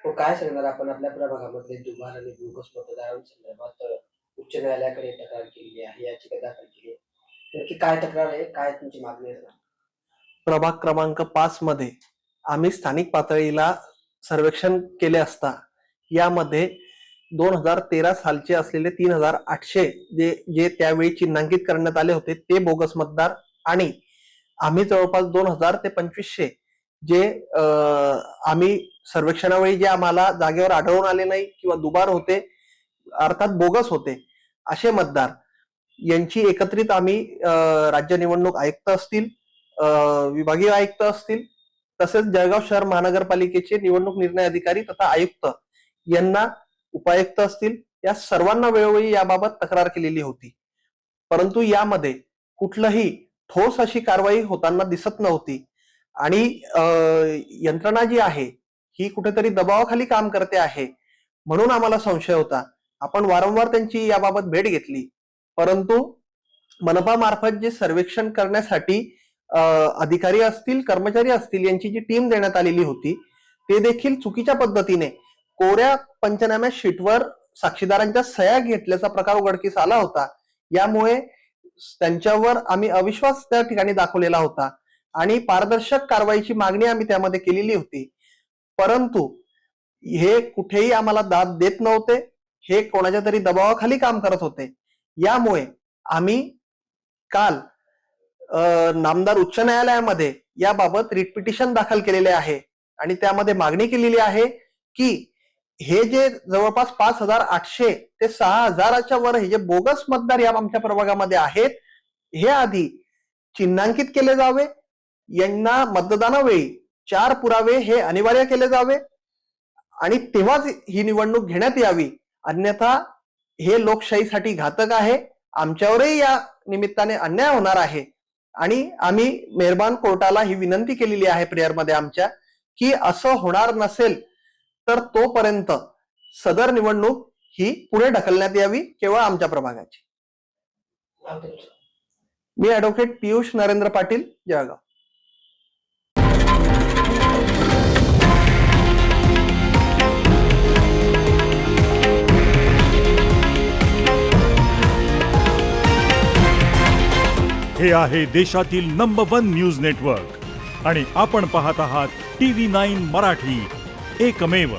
हो, काय सांगणार आपण आपल्या प्रभागामध्ये दुबार आणि बोगस मतदारांसंदर्भात उच्च न्यायालयाकडे तक्रार केलेली आहे, याचिका दाखल केली आहे. नक्की काय तक्रार आहे? काय तुमची मागणी आहे? प्रभाग क्रमांक 5 मध्ये आम्ही स्थानिक पातळीला सर्वेक्षण केले असता यामध्ये 2013 सालचे असलेले 3800 जे जे त्यावेळी चिन्हांकित करण्यात आले होते ते बोगस मतदार आणि आम्ही जवळपास 2000 ते 2500 जे आम्ही सर्वेक्षणावेळी जे आम्हाला जागेवर आढळून आले नाही किंवा दुबार होते अर्थात बोगस होते असे मतदार यांची एकत्रित आम्ही राज्य निवडणूक आयुक्त असतील, विभागीय आयुक्त असतील, तसेच जळगाव शहर महानगरपालिकेचे निवडणूक निर्णय अधिकारी तथा आयुक्त यांना, उपायुक्त असतील, या सर्वांना वेळोवेळी याबाबत तक्रार केलेली होती. परंतु यामध्ये कुठलंही ठोस अशी कारवाई होताना दिसत नव्हती आणि यंत्रणा जी आहे ही कुठेतरी दबावाखाली काम करते आहे म्हणून आम्हाला संशय होता. आपण वारंवार त्यांची याबाबत भेट घेतली, परंतु मनपा मार्फत जे सर्वेक्षण करण्यासाठी अधिकारी असतील, कर्मचारी असतील यांची जी टीम देण्यात आलेली होती ते देखील चुकीच्या पद्धतीने कोऱ्या पंचनाम्या शीटवर साक्षीदारांच्या सह्या घेतल्याचा प्रकार उघडकीस आला होता. यामुळे त्यांच्यावर आम्ही अविश्वास त्या ठिकाणी दाखवलेला होता आणि पारदर्शक कारवाईची मागणी आम्ही त्यामध्ये केलेली होती. परंतु हे कुठेही आम्हाला दाद देत नव्हते, हे कोणाच्या तरी दबावाखाली काम करत होते. यामुळे आम्ही काल नामदार उच्च न्यायालयामध्ये याबाबत रिट पिटिशन दाखल केलेले आहे आणि त्यामध्ये मागणी केलेली आहे की हे जे जवळपास 5800 ते 6000च्या वर हे जे बोगस मतदार या आमच्या प्रभागामध्ये आहेत हे आधी चिन्हांकित केले जावे, यांना मतदानावेळी 4 पुरावे हे अनिवार्य केले जावे आणि तेव्हाच ही निवडणूक घेण्यात यावी. अन्यथा हे लोकशाहीसाठी घातक आहे, आमच्यावरही या निमित्ताने अन्याय होणार आहे आणि आम्ही मेहरबान कोर्टाला ही विनंती केलेली आहे प्रेयरमध्ये आमच्या की असं होणार नसेल तर तोपर्यंत सदर निवडणूक ही पुढे ढकलण्यात यावी केवळ आमच्या प्रभागाची. मी ऍडव्होकेट पियुष नरेंद्र पाटील, जळगाव. हे आहे देशातील नंबर 1 न्यूज नेटवर्क आणि आपण पाहत आहात TV9 मराठी, एकमेव.